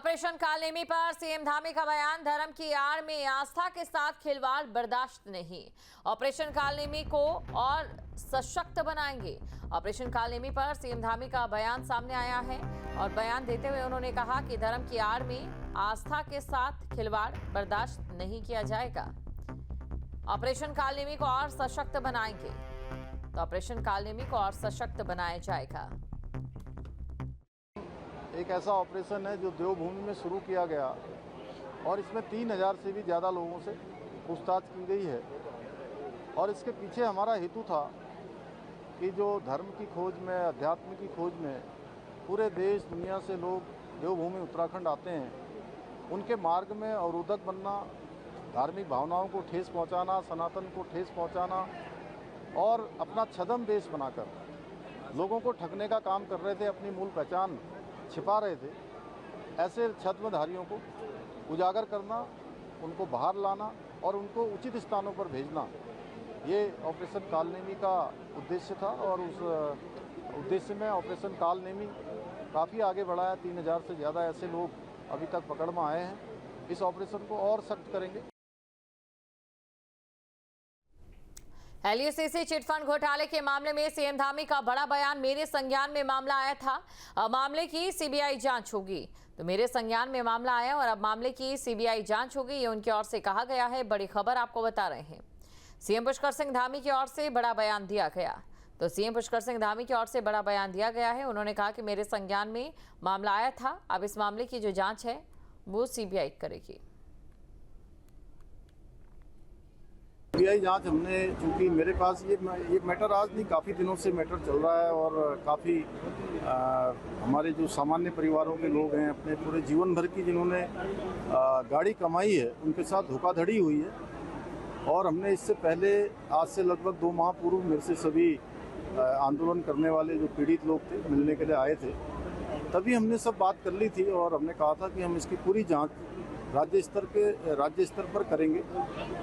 Operation Kalanemi पर CM Dhami का बयान, धर्म की आड़ में आस्था के साथ खिलवाड़ बर्दाश्त नहीं। ऑपरेशन कालनेमी को और सशक्त बनाएंगे। ऑपरेशन कालनेमी पर सीएम धामी का बयान सामने आया है और बयान देते हुए उन्होंने कहा कि धर्म की आड़ में आस्था के साथ खिलवाड़ बर्दाश्त नहीं किया जाएगा। ऑपरेशन कालनेमी को और सशक्त बनाएंगे। तो ऑपरेशन कालनेमी को और सशक्त बनाया जाएगा। एक ऐसा ऑपरेशन है जो देवभूमि में शुरू किया गया और इसमें 3000 से भी ज़्यादा लोगों से पूछताछ की गई है। और इसके पीछे हमारा हेतु था कि जो धर्म की खोज में, अध्यात्म की खोज में पूरे देश दुनिया से लोग देवभूमि उत्तराखंड आते हैं, उनके मार्ग में अवरोधक बनना, धार्मिक भावनाओं को ठेस पहुंचाना, सनातन को ठेस पहुंचाना और अपना छद्म वेश बनाकर लोगों को ठगने का काम कर रहे थे, अपनी मूल पहचान छिपा रहे थे। ऐसे छद्मधारियों को उजागर करना, उनको बाहर लाना और उनको उचित स्थानों पर भेजना, ये ऑपरेशन कालनेमी का उद्देश्य था। और उस उद्देश्य में ऑपरेशन कालनेमी काफ़ी आगे बढ़ा है। 3000 से ज़्यादा ऐसे लोग अभी तक पकड़ में आए हैं। इस ऑपरेशन को और सख्त करेंगे। एलयूसीसी चिटफंड घोटाले के मामले में सीएम धामी का बड़ा बयान, मेरे संज्ञान में मामला आया था, अब मामले की सीबीआई जांच होगी। तो मेरे संज्ञान में मामला आया और अब मामले की सीबीआई जांच होगी, ये उनकी ओर से कहा गया है। बड़ी खबर आपको बता रहे हैं, सीएम पुष्कर सिंह धामी की ओर से बड़ा बयान दिया गया। तो सीएम पुष्कर सिंह धामी की ओर से बड़ा बयान दिया गया है। उन्होंने कहा कि मेरे संज्ञान में मामला आया था, अब इस मामले की जो जाँच है वो सीबीआई करेगी। सीबीआई जांच हमने, चूँकि मेरे पास ये मैटर आज नहीं, काफ़ी दिनों से मैटर चल रहा है और काफ़ी हमारे जो सामान्य परिवारों के लोग हैं, अपने पूरे जीवन भर की जिन्होंने गाड़ी कमाई है, उनके साथ धोखाधड़ी हुई है। और हमने इससे पहले, आज से लगभग 2 माह पूर्व, मेरे से सभी आंदोलन करने वाले जो पीड़ित लोग थे मिलने के लिए आए थे। तभी हमने सब बात कर ली थी और हमने कहा था कि हम इसकी पूरी जाँच राज्य स्तर पर करेंगे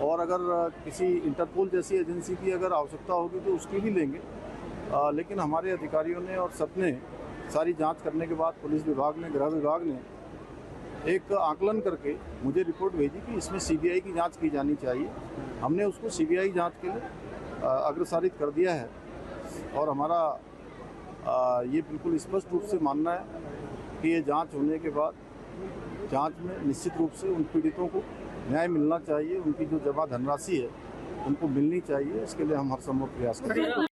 और अगर किसी इंटरपोल जैसी एजेंसी की अगर आवश्यकता होगी तो उसकी भी लेंगे। लेकिन हमारे अधिकारियों ने और सबने सारी जांच करने के बाद पुलिस विभाग ने, गृह विभाग ने एक आकलन करके मुझे रिपोर्ट भेजी कि इसमें सीबीआई की जांच की जानी चाहिए। हमने उसको सीबीआई जांच के लिए अग्रसारित कर दिया है और हमारा ये बिल्कुल स्पष्ट रूप से मानना है कि ये जाँच होने के बाद जांच में निश्चित रूप से उन पीड़ितों को न्याय मिलना चाहिए, उनकी जो जमा धनराशि है उनको मिलनी चाहिए। इसके लिए हम हर संभव प्रयास करेंगे।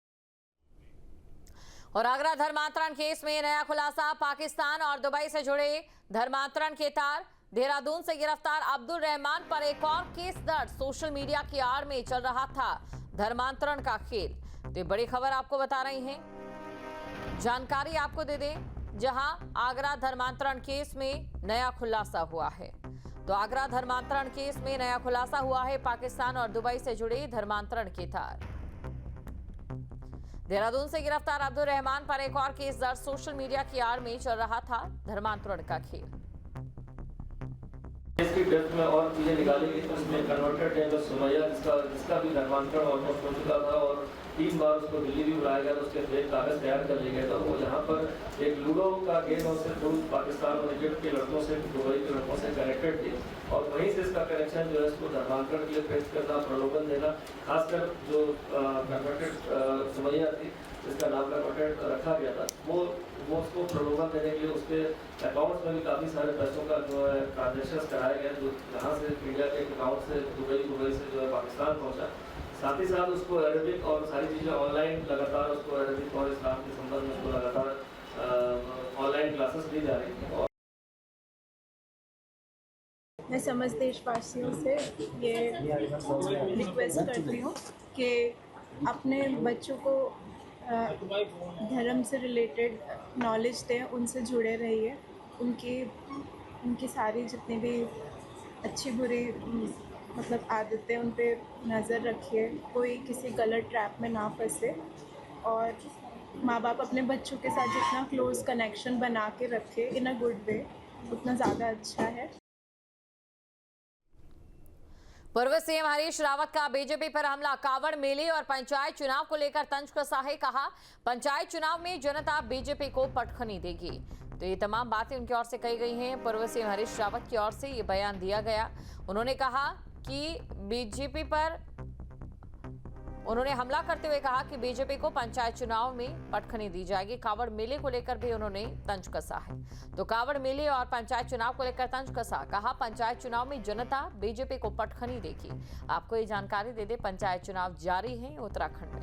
और आगरा धर्मांतरण केस में नया खुलासा, पाकिस्तान और दुबई से जुड़े धर्मांतरण के तार। देहरादून से गिरफ्तार अब्दुल रहमान पर एक और केस दर्ज। सोशल मीडिया की आड़ में चल रहा था धर्मांतरण का खेल। तो ये बड़ी खबर आपको बता रही हैं, जानकारी आपको दे दें, जहां आगरा धर्मांतरण केस में नया खुलासा हुआ है। तो आगरा धर्मांतरण केस में नया खुलासा हुआ है, पाकिस्तान और दुबई से जुड़े धर्मांतरण के तार। देहरादून से गिरफ्तार अब्दुल रहमान पर एक और केस दर्ज। सोशल मीडिया की आड़ में चल रहा था धर्मांतरण का खेल। इसकी डेप्थ में और चीजें निकाली गई, उसमें कन्वर्टेड है सुमैया, जिसका भी धर्मांतरण ऑलमोस्ट हो चुका था और 3 बार उसको दिल्ली भी बुलाया गया, तो उसके फेक कागज तैयार कर लिए गए। तो वो जहाँ पर एक लूडो का गेम उससे पाकिस्तान और इजिप्ट के लड़कों से, दुबई के लड़कों से कनेक्टेड थी और वहीं से इसका कनेक्शन जो है इसको धर्मांतरण के लिए पेश करना, प्रलोभन देना, खासकर जो कन्वर्टेड सुमैया थी जिसका नाम कन्वर्टेड रखा गया था, वो उसको प्रलोभन देने के लिए उसके अकाउंट्स में भी काफ़ी सारे पैसों का जो है ट्रांजेक्शन कराए गए, जो जहाँ से इंडिया के अकाउंट से दुबई से जो है पाकिस्तान पहुँचा। साथ ही साथ उसको अरबिक और सारी चीज़ें ऑनलाइन लगातार उसको अरबिक और इस्लाम के संदर्भ में उसको लगातार ऑनलाइन क्लासेस दी जा रही हैं। मैं समस्त देशवासियों से ये रिक्वेस्ट करती हूँ कि अपने बच्चों को धर्म से रिलेटेड नॉलेज दें, उनसे जुड़े रहिए, उनकी सारी जितनी भी अच्छी बुरी मतलब आदतें उन पे नज़र रखिए, कोई किसी गलत ट्रैप में ना फंसे और माँ बाप अपने बच्चों के साथ जितना क्लोज कनेक्शन बना के रखे इन अ गुड वे, उतना ज़्यादा अच्छा है। पूर्व सीएम हरीश रावत का बीजेपी पर हमला, कावड़ मेले और पंचायत चुनाव को लेकर तंज कसा है। कहा पंचायत चुनाव में जनता बीजेपी को पटखनी देगी। तो ये तमाम बातें उनकी ओर से कही गई हैं। पूर्व सीएम हरीश रावत की ओर से ये बयान दिया गया। उन्होंने कहा कि बीजेपी पर उन्होंने हमला करते हुए कहा कि बीजेपी को पंचायत चुनाव में पटखनी दी जाएगी। कावड़ मेले को लेकर भी उन्होंने तंज कसा है। तो कावड़ मेले और पंचायत चुनाव को लेकर तंज कसा, कहा पंचायत चुनाव में जनता बीजेपी को पटखनी देगी। आपको ये जानकारी दे दे, पंचायत चुनाव जारी है उत्तराखंड में।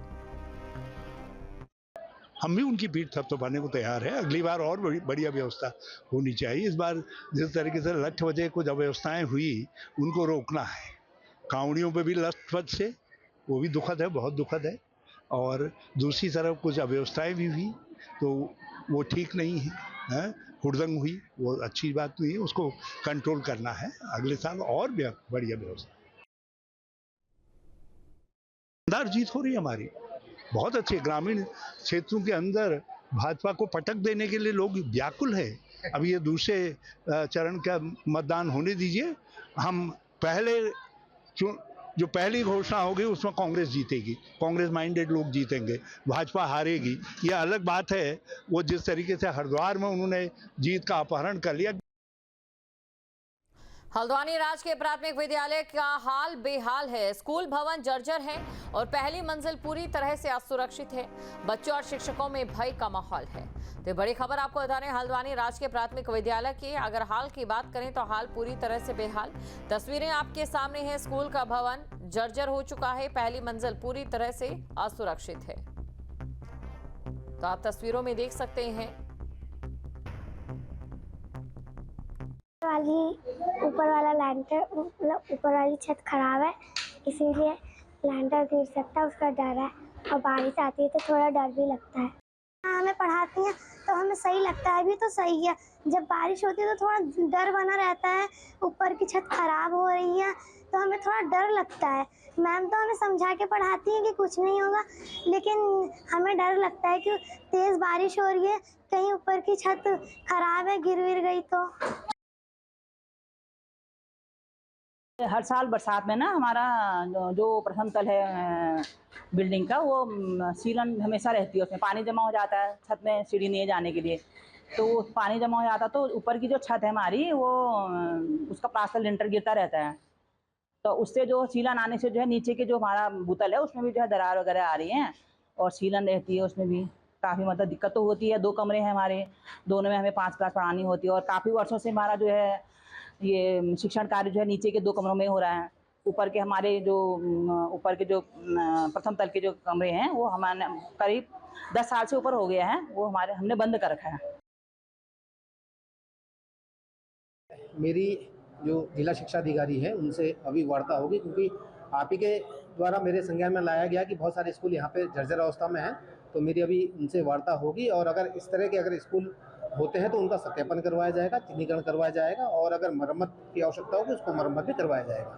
हम भी उनकी पीठ थपथपाने को तैयार है। अगली बार और बढ़िया व्यवस्था होनी चाहिए। इस बार जिस तरीके से लठ वजह कुछ अव्यवस्थाएं हुई, उनको रोकना है। कांवड़ियों पे भी लठ वजह से, वो भी दुखद है, बहुत दुखद है। और दूसरी तरफ कुछ अव्यवस्थाएं भी हुई, तो वो ठीक नहीं है। हुड़दंग हुई, वो अच्छी बात नहीं है। उसको कंट्रोल करना है। अगले साल और बढ़िया व्यवस्था। शानदार जीत हो रही है हमारी, बहुत अच्छे। ग्रामीण क्षेत्रों के अंदर भाजपा को पटक देने के लिए लोग व्याकुल है। अब ये दूसरे चरण का मतदान होने दीजिए। हम पहले जो पहली घोषणा होगी उसमें कांग्रेस जीतेगी, कांग्रेस माइंडेड लोग जीतेंगे, भाजपा हारेगी। ये अलग बात है। वो जिस तरीके से हरिद्वार में उन्होंने जीत का अपहरण कर लिया। हल्द्वानी राजकीय प्राथमिक विद्यालय का हाल बेहाल है। स्कूल भवन जर्जर है और पहली मंजिल पूरी तरह से असुरक्षित है। बच्चों और शिक्षकों में भय का माहौल है। तो बड़ी खबर आपको बता रहे हैं हल्द्वानी राजकीय प्राथमिक विद्यालय की। अगर हाल की बात करें तो हाल पूरी तरह से बेहाल। तस्वीरें आपके सामने हैं। स्कूल का भवन जर्जर हो चुका है। पहली मंजिल पूरी तरह से असुरक्षित है। तो आप तस्वीरों में देख सकते हैं। ऊपर वाला लैंटर, ऊपर वाली छत खराब है, इसीलिए लैंटर गिर सकता है, उसका डर है। और बारिश आती है तो थोड़ा डर भी लगता है। हमें पढ़ाती हैं तो हमें सही लगता है, अभी तो सही है। जब बारिश होती है तो थोड़ा डर बना रहता है। ऊपर की छत खराब हो रही है तो हमें थोड़ा डर लगता है। मैम तो हमें समझा के पढ़ाती हैं कि कुछ नहीं होगा, लेकिन हमें डर लगता है कि तेज़ बारिश हो रही है, कहीं ऊपर की छत खराब है, गिर विर गई तो। हर साल बरसात में ना हमारा जो प्रथम तल है बिल्डिंग का, वो सीलन हमेशा रहती है। उसमें पानी जमा हो जाता है छत में सीढ़ी नहीं जाने के लिए। तो पानी जमा हो जाता तो ऊपर की जो छत है हमारी, वो उसका प्लास्टर लिंटर गिरता रहता है। तो उससे जो सीलन आने से जो है नीचे के जो हमारा भूतल है उसमें भी जो है दरार वगैरह आ रही हैं और सीलन रहती है। उसमें भी काफ़ी मतलब दिक्कत तो होती है। 2 कमरे हैं हमारे, दोनों में हमें 5 क्लास पढ़ानी होती है। और काफ़ी वर्षों से हमारा जो है ये शिक्षण कार्य जो है नीचे के 2 कमरों में हो रहा है। ऊपर के हमारे जो प्रथम तल के जो कमरे हैं वो हमारे करीब 10 साल से ऊपर हो गया है, वो हमने बंद कर रखा है। मेरी जो जिला शिक्षा अधिकारी है उनसे अभी वार्ता होगी, क्योंकि आप ही के द्वारा मेरे संज्ञान में लाया गया कि बहुत सारे स्कूल यहाँ पे जर्जर अवस्था में हैं। तो मेरी अभी उनसे वार्ता होगी और अगर इस तरह के अगर स्कूल होते हैं तो उनका सत्यापन करवाया जाएगा, चिन्हीकरण करवाया जाएगा और अगर मरम्मत की आवश्यकता होगी उसको मरम्मत भी करवाया जाएगा।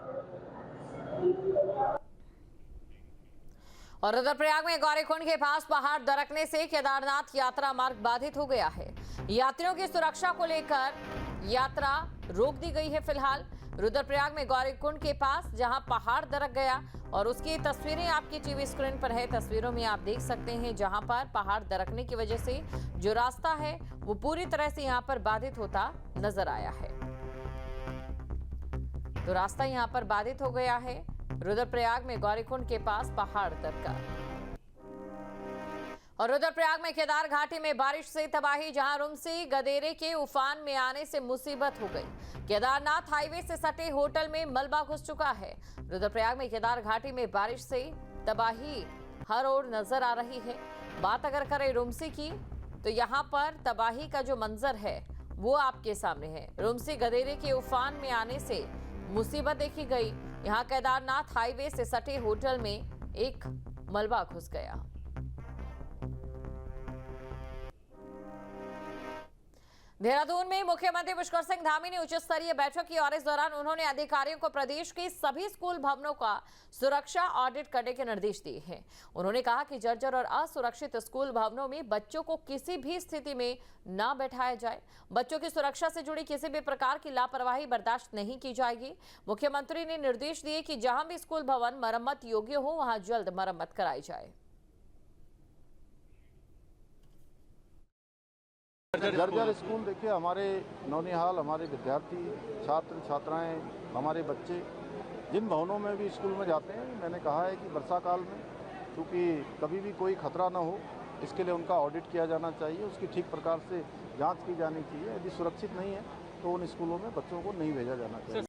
और रुद्रप्रयाग में गौरीकुंड के पास पहाड़ दरकने से केदारनाथ यात्रा मार्ग बाधित हो गया है। यात्रियों की सुरक्षा को लेकर यात्रा रोक दी गई है। फिलहाल रुद्रप्रयाग में गौरीकुंड के पास जहां पहाड़ दरक गया और उसकी तस्वीरें आपकी टीवी स्क्रीन पर है। तस्वीरों में आप देख सकते हैं जहां पर पहाड़ दरकने की वजह से जो रास्ता है वो पूरी तरह से यहां पर बाधित होता नजर आया है। तो रास्ता यहां पर बाधित हो गया है। रुद्रप्रयाग में गौरीकुंड के पास पहाड़ दरका। और रुद्रप्रयाग में केदार घाटी में बारिश से तबाही, जहां रुमसी गदेरे के उफान में आने से मुसीबत हो गई। केदारनाथ हाईवे से सटे होटल में मलबा घुस चुका है। रुद्रप्रयाग में केदार घाटी में बारिश से तबाही हर ओर नजर आ रही है। बात अगर करें रुमसी की तो यहां पर तबाही का जो मंजर है वो आपके सामने है। रुमसी गदेरे के उफान में आने से मुसीबत देखी गई। यहां केदारनाथ हाईवे से सटे होटल में एक मलबा घुस गया। देहरादून में मुख्यमंत्री पुष्कर सिंह धामी ने उच्च स्तरीय बैठक की और इस दौरान उन्होंने अधिकारियों को प्रदेश के सभी स्कूल भवनों का सुरक्षा ऑडिट करने के निर्देश दिए हैं। उन्होंने कहा कि जर्जर और असुरक्षित स्कूल भवनों में बच्चों को किसी भी स्थिति में न बैठाया जाए। बच्चों की सुरक्षा से जुड़ी किसी भी प्रकार की लापरवाही बर्दाश्त नहीं की जाएगी। मुख्यमंत्री ने निर्देश दिए कि जहां भी स्कूल भवन मरम्मत योग्य हो वहां जल्द मरम्मत कराई जाए। जर्जर स्कूल देखिए, हमारे नौनिहाल, हमारे विद्यार्थी, छात्र छात्राएं, हमारे बच्चे जिन भवनों में भी स्कूल में जाते हैं, मैंने कहा है कि वर्षा काल में क्योंकि कभी भी कोई खतरा ना हो, इसके लिए उनका ऑडिट किया जाना चाहिए, उसकी ठीक प्रकार से जांच की जानी चाहिए। यदि सुरक्षित नहीं है तो उन स्कूलों में बच्चों को नहीं भेजा जाना चाहिए।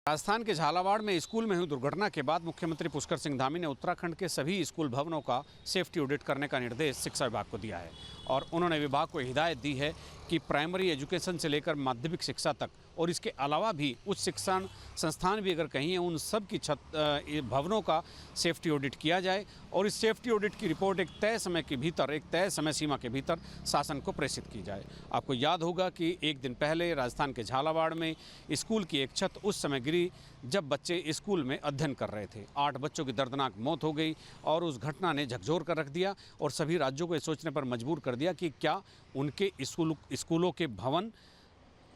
राजस्थान के झालावाड़ में स्कूल में हुई दुर्घटना के बाद मुख्यमंत्री पुष्कर सिंह धामी ने उत्तराखंड के सभी स्कूल भवनों का सेफ्टी ऑडिट करने का निर्देश शिक्षा विभाग को दिया है और उन्होंने विभाग को हिदायत दी है कि प्राइमरी एजुकेशन से लेकर माध्यमिक शिक्षा तक और इसके अलावा भी उच्च शिक्षण संस्थान भी अगर कहीं है, उन सब की भवनों का सेफ्टी ऑडिट किया जाए और इस सेफ्टी ऑडिट की रिपोर्ट एक तय समय के भीतर, एक तय समय सीमा के भीतर शासन को प्रेषित की जाए। आपको याद होगा कि एक दिन पहले राजस्थान के झालावाड़ में स्कूल की एक छत उस समय गिरी जब बच्चे स्कूल में अध्ययन कर रहे थे। 8 बच्चों की दर्दनाक मौत हो गई और उस घटना ने झकझोर कर रख दिया और सभी राज्यों को ये सोचने पर मजबूर कर दिया कि क्या उनके स्कूलों के भवन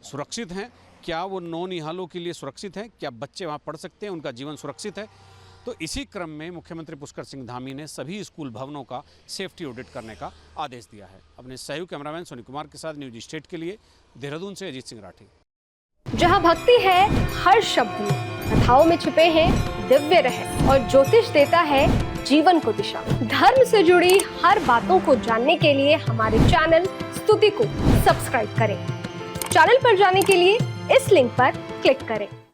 सुरक्षित हैं, क्या वो नौनिहालों के लिए सुरक्षित हैं, क्या बच्चे वहाँ पढ़ सकते हैं, उनका जीवन सुरक्षित है। तो इसी क्रम में मुख्यमंत्री पुष्कर सिंह धामी ने सभी स्कूल भवनों का सेफ्टी ऑडिट करने का आदेश दिया है। अपने सहयोगी कैमरामैन सोनी कुमार के साथ न्यूज स्टेट के लिए देहरादून से अजीत सिंह राठी। जहाँ भक्ति है हर शब्द में, कथाओं में छिपे हैं दिव्य रहस्य और ज्योतिष देता है जीवन को दिशा। धर्म से जुड़ी हर बातों को जानने के लिए हमारे चैनल स्तुति को सब्सक्राइब करें। चैनल पर जाने के लिए इस लिंक पर क्लिक करें।